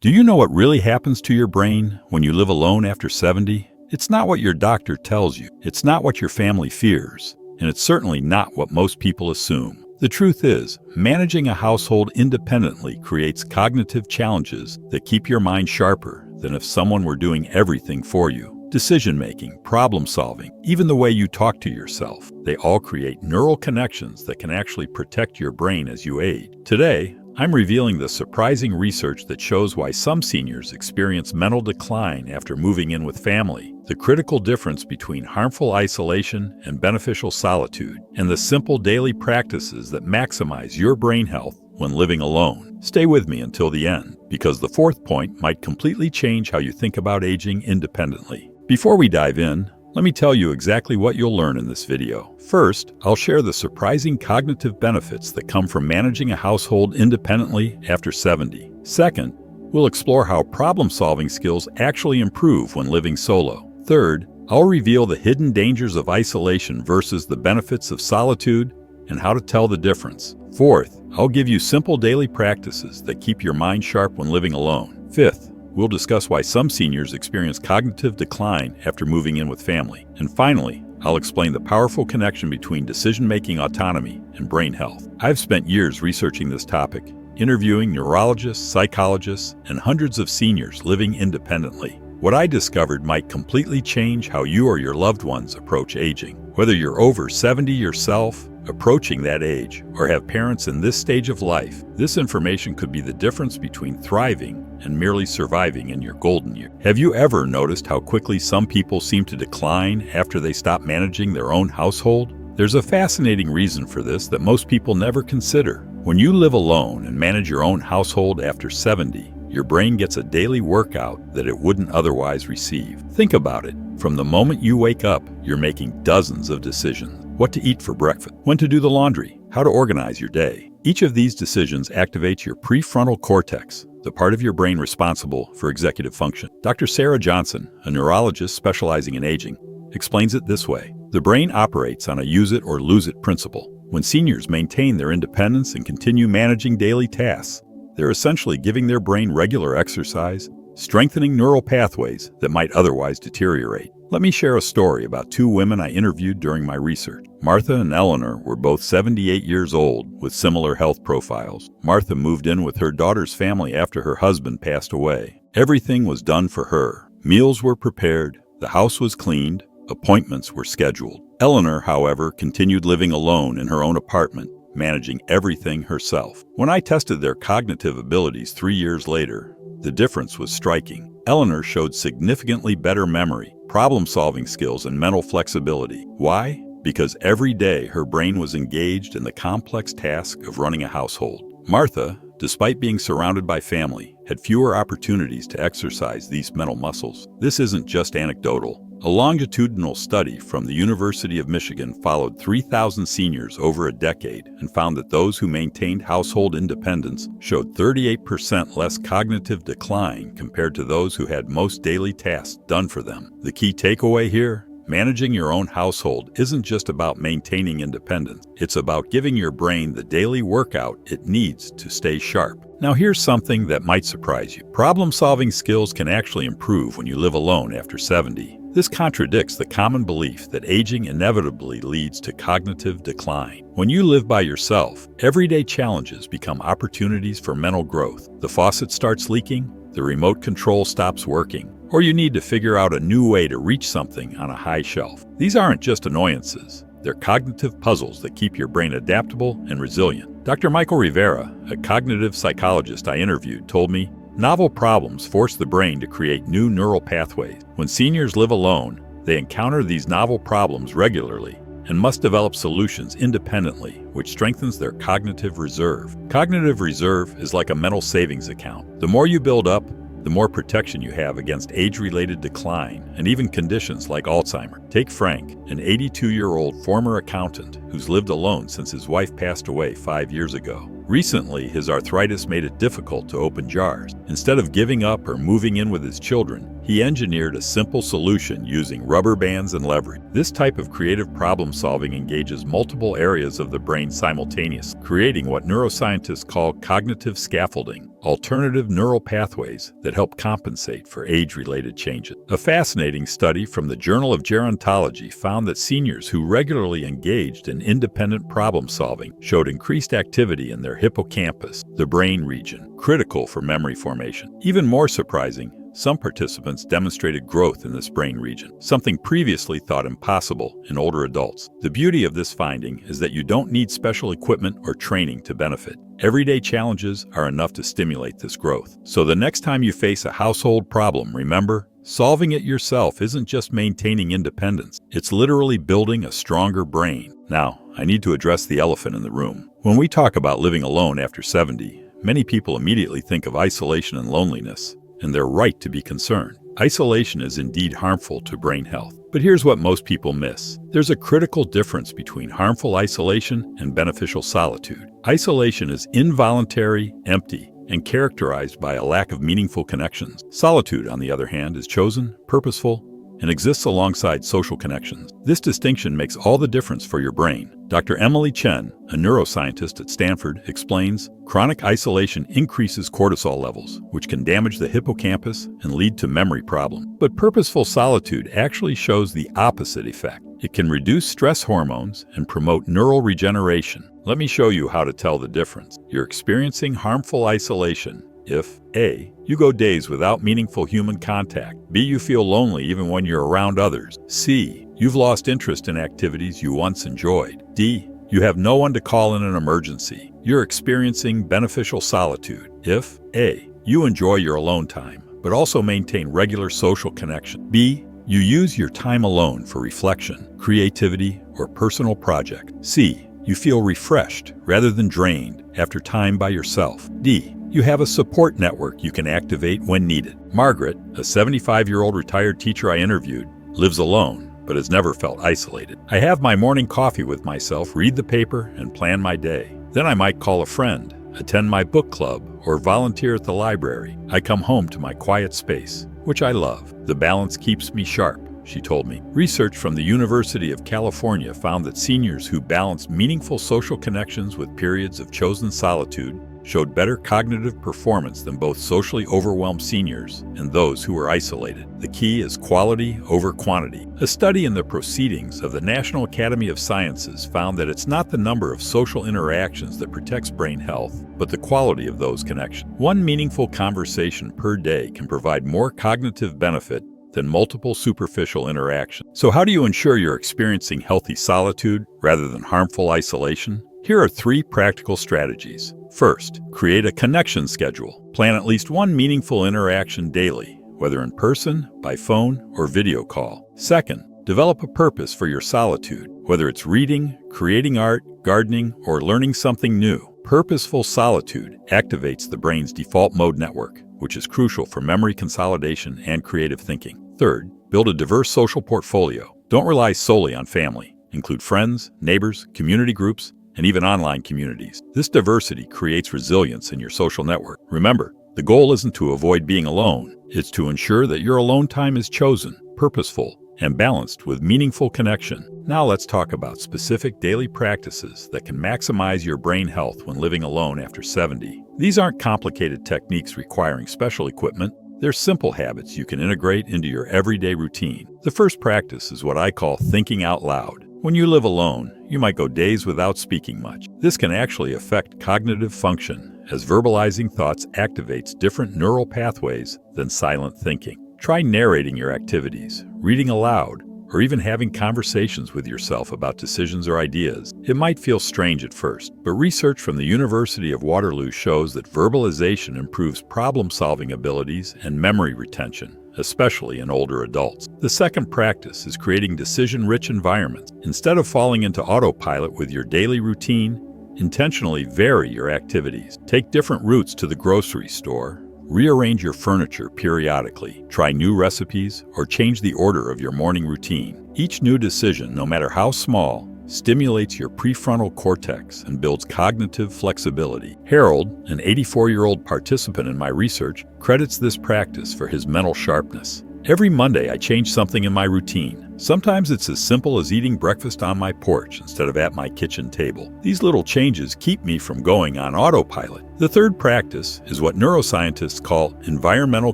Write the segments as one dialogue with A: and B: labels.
A: Do you know what really happens to your brain when you live alone after 70? It's not what your doctor tells you. It's not what your family fears. And it's certainly not what most people assume. The truth is, managing a household independently creates cognitive challenges that keep your mind sharper than if someone were doing everything for you. Decision-making, problem-solving, even the way you talk to yourself, they all create neural connections that can actually protect your brain as you age. Today, I'm revealing the surprising research that shows why some seniors experience mental decline after moving in with family, the critical difference between harmful isolation and beneficial solitude, and the simple daily practices that maximize your brain health when living alone. Stay with me until the end, because the fourth point might completely change how you think about aging independently. Before we dive in, let me tell you exactly what you'll learn in this video. First, I'll share the surprising cognitive benefits that come from managing a household independently after 70. Second, we'll explore how problem-solving skills actually improve when living solo. Third, I'll reveal the hidden dangers of isolation versus the benefits of solitude and how to tell the difference. Fourth, I'll give you simple daily practices that keep your mind sharp when living alone. Fifth, we'll discuss why some seniors experience cognitive decline after moving in with family. And finally, I'll explain the powerful connection between decision-making autonomy and brain health. I've spent years researching this topic, interviewing neurologists, psychologists, and hundreds of seniors living independently. What I discovered might completely change how you or your loved ones approach aging. Whether you're over 70 yourself, approaching that age, or have parents in this stage of life, this information could be the difference between thriving and merely surviving in your golden years. Have you ever noticed how quickly some people seem to decline after they stop managing their own household? There's a fascinating reason for this that most people never consider. When you live alone and manage your own household after 70, your brain gets a daily workout that it wouldn't otherwise receive. Think about it. From the moment you wake up, you're making dozens of decisions. What to eat for breakfast, when to do the laundry, how to organize your day. Each of these decisions activates your prefrontal cortex, the part of your brain responsible for executive function. Dr. Sarah Johnson, a neurologist specializing in aging, explains it this way. The brain operates on a use it or lose it principle. When seniors maintain their independence and continue managing daily tasks, they're essentially giving their brain regular exercise, strengthening neural pathways that might otherwise deteriorate. Let me share a story about two women I interviewed during my research. Martha and Eleanor were both 78 years old with similar health profiles. Martha moved in with her daughter's family after her husband passed away. Everything was done for her. Meals were prepared, the house was cleaned, appointments were scheduled. Eleanor, however, continued living alone in her own apartment, managing everything herself. When I tested their cognitive abilities 3 years later, the difference was striking. Eleanor showed significantly better memory, problem-solving skills, and mental flexibility. Why? Because every day her brain was engaged in the complex task of running a household. Martha, despite being surrounded by family, had fewer opportunities to exercise these mental muscles. This isn't just anecdotal. A longitudinal study from the University of Michigan followed 3,000 seniors over a decade and found that those who maintained household independence showed 38% less cognitive decline compared to those who had most daily tasks done for them. The key takeaway here? Managing your own household isn't just about maintaining independence. It's about giving your brain the daily workout it needs to stay sharp. Now here's something that might surprise you. Problem-solving skills can actually improve when you live alone after 70. This contradicts the common belief that aging inevitably leads to cognitive decline. When you live by yourself, everyday challenges become opportunities for mental growth. The faucet starts leaking, the remote control stops working, or you need to figure out a new way to reach something on a high shelf. These aren't just annoyances. They're cognitive puzzles that keep your brain adaptable and resilient. Dr. Michael Rivera, a cognitive psychologist I interviewed, told me, novel problems force the brain to create new neural pathways. When seniors live alone, they encounter these novel problems regularly and must develop solutions independently, which strengthens their cognitive reserve. Cognitive reserve is like a mental savings account. The more you build up, the more protection you have against age-related decline and even conditions like Alzheimer's. Take Frank, an 82-year-old former accountant who's lived alone since his wife passed away 5 years ago. Recently, his arthritis made it difficult to open jars. Instead of giving up or moving in with his children, he engineered a simple solution using rubber bands and leverage. This type of creative problem-solving engages multiple areas of the brain simultaneously, creating what neuroscientists call cognitive scaffolding. alternative neural pathways that help compensate for age-related changes. A fascinating study from the Journal of Gerontology found that seniors who regularly engaged in independent problem-solving showed increased activity in their hippocampus, the brain region, critical for memory formation. Even more surprising, some participants demonstrated growth in this brain region, something previously thought impossible in older adults. The beauty of this finding is that you don't need special equipment or training to benefit. Everyday challenges are enough to stimulate this growth. So the next time you face a household problem, remember, solving it yourself isn't just maintaining independence. It's literally building a stronger brain. Now, I need to address the elephant in the room. When we talk about living alone after 70, many people immediately think of isolation and loneliness. And they're right to be concerned. Isolation is indeed harmful to brain health. But here's what most people miss. There's a critical difference between harmful isolation and beneficial solitude. Isolation is involuntary, empty, and characterized by a lack of meaningful connections. Solitude, on the other hand, is chosen, purposeful, and exists alongside social connections. This distinction makes all the difference for your brain. Dr. Emily Chen, a neuroscientist at Stanford, explains, chronic isolation increases cortisol levels, which can damage the hippocampus and lead to memory problems. But purposeful solitude actually shows the opposite effect. It can reduce stress hormones and promote neural regeneration. Let me show you how to tell the difference. You're experiencing harmful isolation if A. You go days without meaningful human contact. B. You feel lonely even when you're around others. C. You've lost interest in activities you once enjoyed. D. You have no one to call in an emergency. You're experiencing beneficial solitude if A. You enjoy your alone time, but also maintain regular social connection. B. You use your time alone for reflection, creativity, or personal project. C. You feel refreshed rather than drained after time by yourself. D. You have a support network you can activate when needed. Margaret, a 75-year-old retired teacher I interviewed, lives alone, but has never felt isolated. I have my morning coffee with myself, read the paper, and plan my day. Then I might call a friend, attend my book club, or volunteer at the library. I come home to my quiet space, which I love. The balance keeps me sharp, she told me. Research from the University of California found that seniors who balanced meaningful social connections with periods of chosen solitude showed better cognitive performance than both socially overwhelmed seniors and those who were isolated. The key is quality over quantity. A study in the Proceedings of the National Academy of Sciences found that it's not the number of social interactions that protects brain health, but the quality of those connections. One meaningful conversation per day can provide more cognitive benefit than multiple superficial interactions. So how do you ensure you're experiencing healthy solitude rather than harmful isolation? Here are 3 practical strategies. First, create a connection schedule. Plan at least one meaningful interaction daily, whether in person, by phone, or video call. Second, develop a purpose for your solitude, whether it's reading, creating art, gardening, or learning something new. Purposeful solitude activates the brain's default mode network, which is crucial for memory consolidation and creative thinking. Third, build a diverse social portfolio. Don't rely solely on family. Include friends, neighbors, community groups, and even online communities. This diversity creates resilience in your social network. Remember, the goal isn't to avoid being alone. It's to ensure that your alone time is chosen, purposeful, and balanced with meaningful connection. Now let's talk about specific daily practices that can maximize your brain health when living alone after 70. These aren't complicated techniques requiring special equipment. They're simple habits you can integrate into your everyday routine. The first practice is what I call thinking out loud. When you live alone, you might go days without speaking much. This can actually affect cognitive function, as verbalizing thoughts activates different neural pathways than silent thinking. Try narrating your activities, reading aloud, or even having conversations with yourself about decisions or ideas. It might feel strange at first, but research from the University of Waterloo shows that verbalization improves problem-solving abilities and memory retention, especially in older adults. The second practice is creating decision-rich environments. Instead of falling into autopilot with your daily routine, intentionally vary your activities. Take different routes to the grocery store, rearrange your furniture periodically, try new recipes, or change the order of your morning routine. Each new decision, no matter how small, stimulates your prefrontal cortex and builds cognitive flexibility. Harold, an 84-year-old participant in my research, credits this practice for his mental sharpness. Every Monday, I change something in my routine. Sometimes it's as simple as eating breakfast on my porch instead of at my kitchen table. These little changes keep me from going on autopilot. The third practice is what neuroscientists call environmental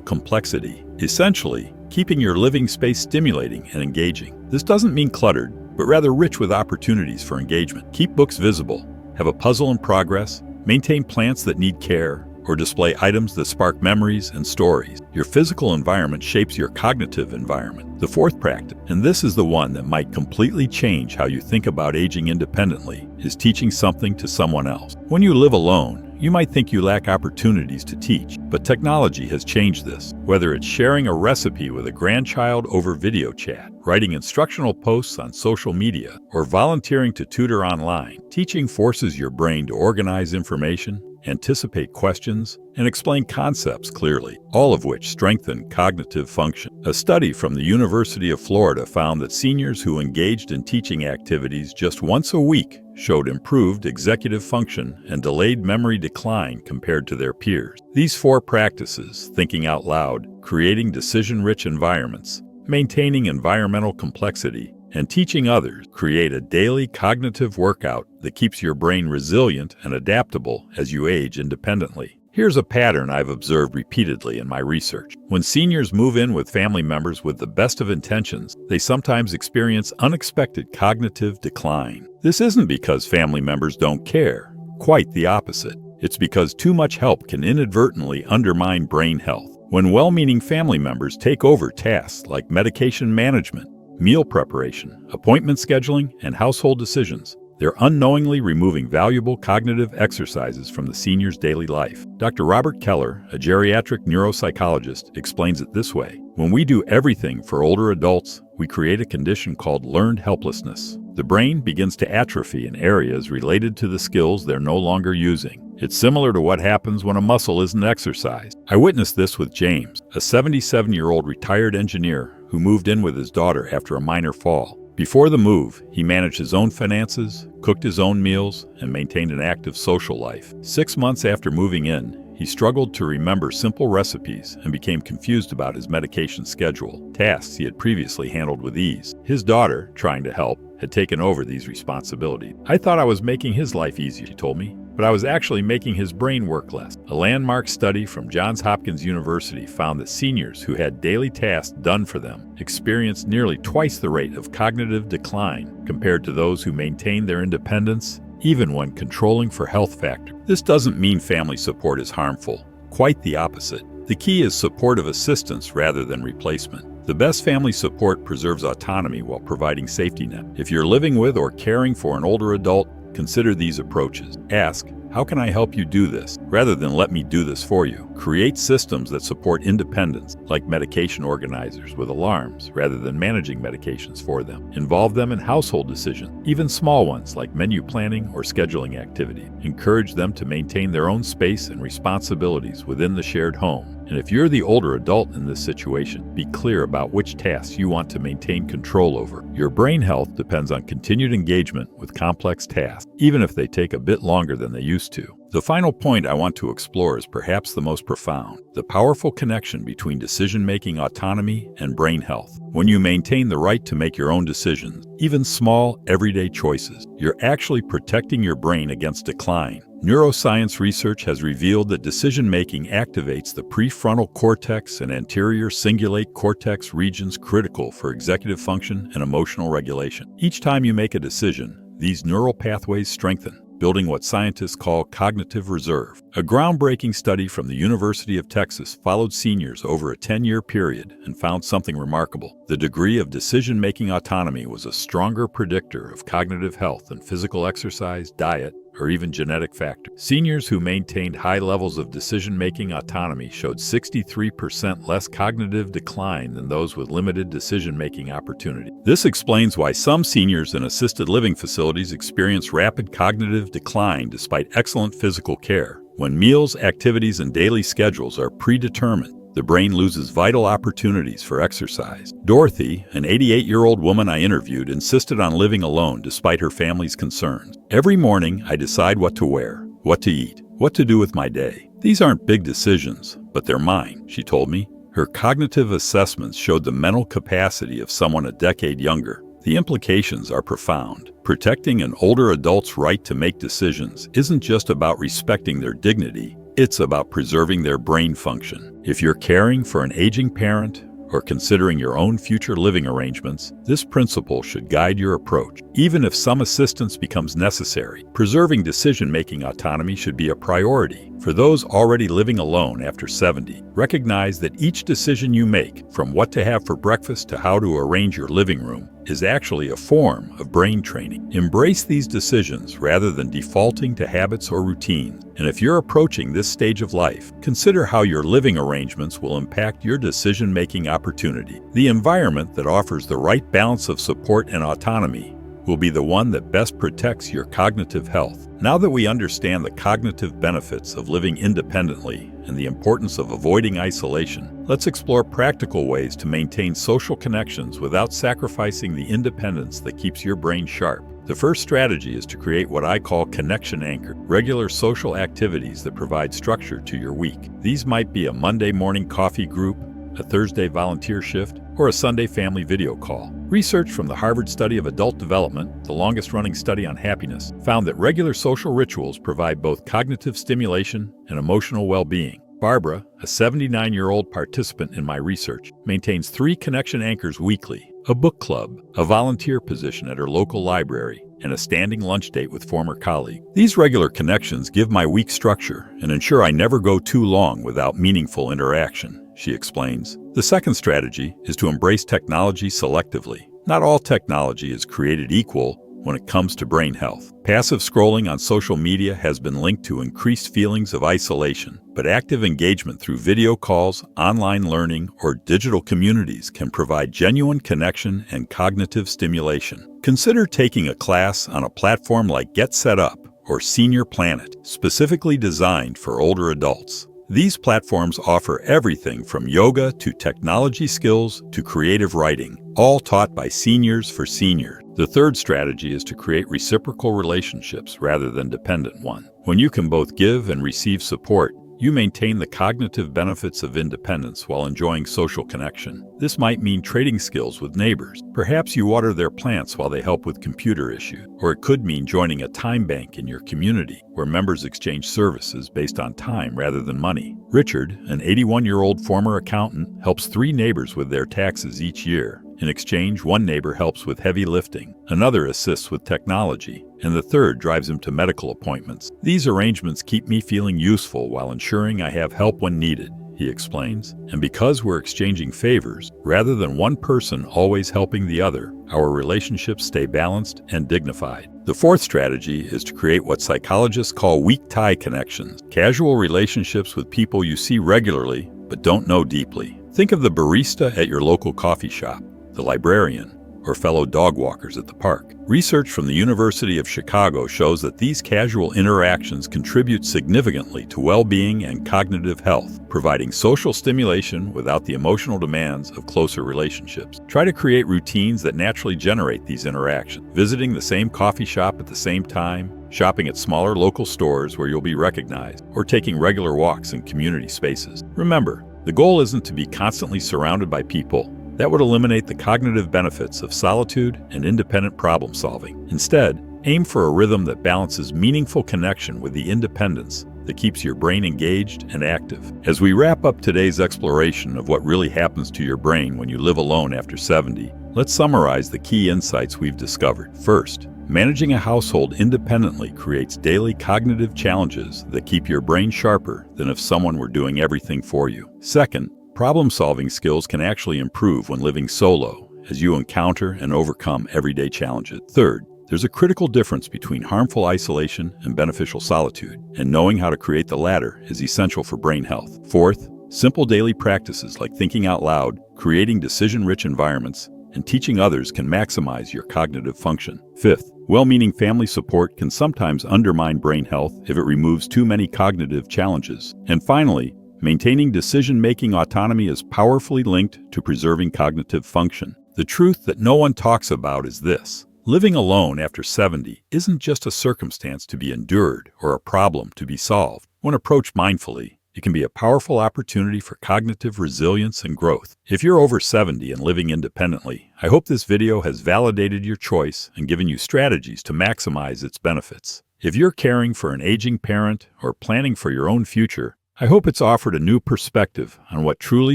A: complexity, essentially keeping your living space stimulating and engaging. This doesn't mean cluttered, but rather rich with opportunities for engagement. Keep books visible, have a puzzle in progress, maintain plants that need care, or display items that spark memories and stories. Your physical environment shapes your cognitive environment. The fourth practice, and this is the one that might completely change how you think about aging independently, is teaching something to someone else. When you live alone, you might think you lack opportunities to teach, but technology has changed this. Whether it's sharing a recipe with a grandchild over video chat, writing instructional posts on social media, or volunteering to tutor online, teaching forces your brain to organize information, anticipate questions, and explain concepts clearly, all of which strengthen cognitive function. A study from the University of Florida found that seniors who engaged in teaching activities just once a week showed improved executive function and delayed memory decline compared to their peers. These four practices, thinking out loud, creating decision-rich environments, maintaining environmental complexity, and teaching others, create a daily cognitive workout that keeps your brain resilient and adaptable as you age independently. Here's a pattern I've observed repeatedly in my research. When seniors move in with family members with the best of intentions, they sometimes experience unexpected cognitive decline. This isn't because family members don't care. Quite the opposite. It's because too much help can inadvertently undermine brain health. When well-meaning family members take over tasks like medication management, meal preparation, appointment scheduling, and household decisions, they're unknowingly removing valuable cognitive exercises from the senior's daily life. Dr. Robert Keller, a geriatric neuropsychologist, explains it this way. When we do everything for older adults, we create a condition called learned helplessness. The brain begins to atrophy in areas related to the skills they're no longer using. It's similar to what happens when a muscle isn't exercised. I witnessed this with James, a 77-year-old retired engineer who moved in with his daughter after a minor fall. Before the move, he managed his own finances, cooked his own meals, and maintained an active social life. 6 months after moving in, he struggled to remember simple recipes and became confused about his medication schedule, tasks he had previously handled with ease. His daughter, trying to help, had taken over these responsibilities. "I thought I was making his life easier," she told me, "but I was actually making his brain work less." A landmark study from Johns Hopkins University found that seniors who had daily tasks done for them experienced nearly twice the rate of cognitive decline compared to those who maintained their independence, even when controlling for health factors. This doesn't mean family support is harmful. Quite the opposite. The key is supportive assistance rather than replacement. The best family support preserves autonomy while providing safety net. If you're living with or caring for an older adult, consider these approaches. Ask, "How can I help you do this?" rather than "Let me do this for you." Create systems that support independence, like medication organizers with alarms, rather than managing medications for them. Involve them in household decisions, even small ones like menu planning or scheduling activities. Encourage them to maintain their own space and responsibilities within the shared home. And if you're the older adult in this situation, be clear about which tasks you want to maintain control over. Your brain health depends on continued engagement with complex tasks, even if they take a bit longer than they used to. The final point I want to explore is perhaps the most profound: the powerful connection between decision-making autonomy and brain health. When you maintain the right to make your own decisions, even small, everyday choices, you're actually protecting your brain against decline. Neuroscience research has revealed that decision-making activates the prefrontal cortex and anterior cingulate cortex regions critical for executive function and emotional regulation. Each time you make a decision, these neural pathways strengthen, building what scientists call cognitive reserve. A groundbreaking study from the University of Texas followed seniors over a 10-year period and found something remarkable. The degree of decision-making autonomy was a stronger predictor of cognitive health than physical exercise, diet, or even genetic factors. Seniors who maintained high levels of decision-making autonomy showed 63% less cognitive decline than those with limited decision-making opportunity. This explains why some seniors in assisted living facilities experience rapid cognitive decline despite excellent physical care. When meals, activities, and daily schedules are predetermined, the brain loses vital opportunities for exercise. Dorothy, an 88-year-old woman I interviewed, insisted on living alone despite her family's concerns. "Every morning, I decide what to wear, what to eat, what to do with my day. These aren't big decisions, but they're mine," she told me. Her cognitive assessments showed the mental capacity of someone a decade younger. The implications are profound. Protecting an older adult's right to make decisions isn't just about respecting their dignity, it's about preserving their brain function. If you're caring for an aging parent or considering your own future living arrangements, this principle should guide your approach. Even if some assistance becomes necessary, preserving decision-making autonomy should be a priority. For those already living alone after 70, recognize that each decision you make, from what to have for breakfast to how to arrange your living room, is actually a form of brain training. Embrace these decisions rather than defaulting to habits or routines. And if you're approaching this stage of life, consider how your living arrangements will impact your decision-making opportunity. The environment that offers the right balance of support and autonomy will be the one that best protects your cognitive health. Now that we understand the cognitive benefits of living independently and the importance of avoiding isolation, let's explore practical ways to maintain social connections without sacrificing the independence that keeps your brain sharp. The first strategy is to create what I call connection anchor, regular social activities that provide structure to your week. These might be a Monday morning coffee group, a Thursday volunteer shift, or a Sunday family video call. Research from the Harvard Study of Adult Development, the longest-running study on happiness, found that regular social rituals provide both cognitive stimulation and emotional well-being. Barbara, a 79-year-old participant in my research, maintains 3 connection anchors weekly: a book club, a volunteer position at her local library, and a standing lunch date with former colleagues. These regular connections give my week structure and ensure I never go too long without meaningful interaction, she explains. The second strategy is to embrace technology selectively. Not all technology is created equal when it comes to brain health. Passive scrolling on social media has been linked to increased feelings of isolation, but active engagement through video calls, online learning, or digital communities can provide genuine connection and cognitive stimulation. Consider taking a class on a platform like Get Set Up or Senior Planet, specifically designed for older adults. These platforms offer everything from yoga to technology skills to creative writing, all taught by seniors for seniors. The third strategy is to create reciprocal relationships rather than dependent ones. When you can both give and receive support, you maintain the cognitive benefits of independence while enjoying social connection. This might mean trading skills with neighbors. Perhaps you water their plants while they help with computer issues. Or it could mean joining a time bank in your community, where members exchange services based on time rather than money. Richard, an 81-year-old former accountant, helps 3 neighbors with their taxes each year. In exchange, one neighbor helps with heavy lifting, another assists with technology, and the third drives him to medical appointments. These arrangements keep me feeling useful while ensuring I have help when needed, he explains. And because we're exchanging favors, rather than one person always helping the other, our relationships stay balanced and dignified. The fourth strategy is to create what psychologists call weak tie connections, casual relationships with people you see regularly but don't know deeply. Think of the barista at your local coffee shop, the librarian, or fellow dog walkers at the park. Research from the University of Chicago shows that these casual interactions contribute significantly to well-being and cognitive health, providing social stimulation without the emotional demands of closer relationships. Try to create routines that naturally generate these interactions, visiting the same coffee shop at the same time, shopping at smaller local stores where you'll be recognized, or taking regular walks in community spaces. Remember, the goal isn't to be constantly surrounded by people. That would eliminate the cognitive benefits of solitude and independent problem solving. Instead, aim for a rhythm that balances meaningful connection with the independence that keeps your brain engaged and active. As we wrap up today's exploration of what really happens to your brain when you live alone after 70, let's summarize the key insights we've discovered. First, managing a household independently creates daily cognitive challenges that keep your brain sharper than if someone were doing everything for you. Second, problem-solving skills can actually improve when living solo, as you encounter and overcome everyday challenges. Third, there's a critical difference between harmful isolation and beneficial solitude, and knowing how to create the latter is essential for brain health. Fourth, simple daily practices like thinking out loud, creating decision-rich environments, and teaching others can maximize your cognitive function. Fifth, well-meaning family support can sometimes undermine brain health if it removes too many cognitive challenges. And finally, maintaining decision-making autonomy is powerfully linked to preserving cognitive function. The truth that no one talks about is this: living alone after 70 isn't just a circumstance to be endured or a problem to be solved. When approached mindfully, It can be a powerful opportunity for cognitive resilience and growth. If you're over 70 and living independently, I hope this video has validated your choice and given you strategies to maximize its benefits. If you're caring for an aging parent or planning for your own future, I hope it's offered a new perspective on what truly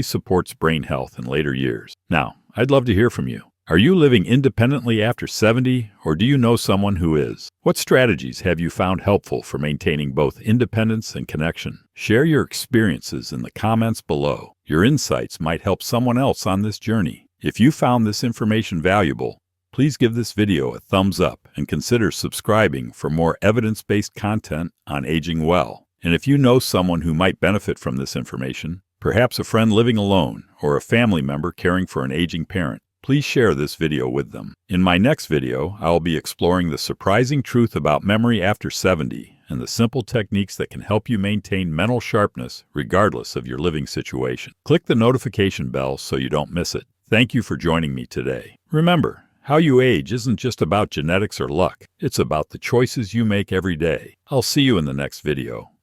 A: supports brain health in later years. Now, I'd love to hear from you. Are you living independently after 70, or do you know someone who is? What strategies have you found helpful for maintaining both independence and connection? Share your experiences in the comments below. Your insights might help someone else on this journey. If you found this information valuable, please give this video a thumbs up and consider subscribing for more evidence-based content on aging well. And if you know someone who might benefit from this information, perhaps a friend living alone or a family member caring for an aging parent, please share this video with them. In my next video, I'll be exploring the surprising truth about memory after 70 and the simple techniques that can help you maintain mental sharpness regardless of your living situation. Click the notification bell so you don't miss it. Thank you for joining me today. Remember, how you age isn't just about genetics or luck. It's about the choices you make every day. I'll see you in the next video.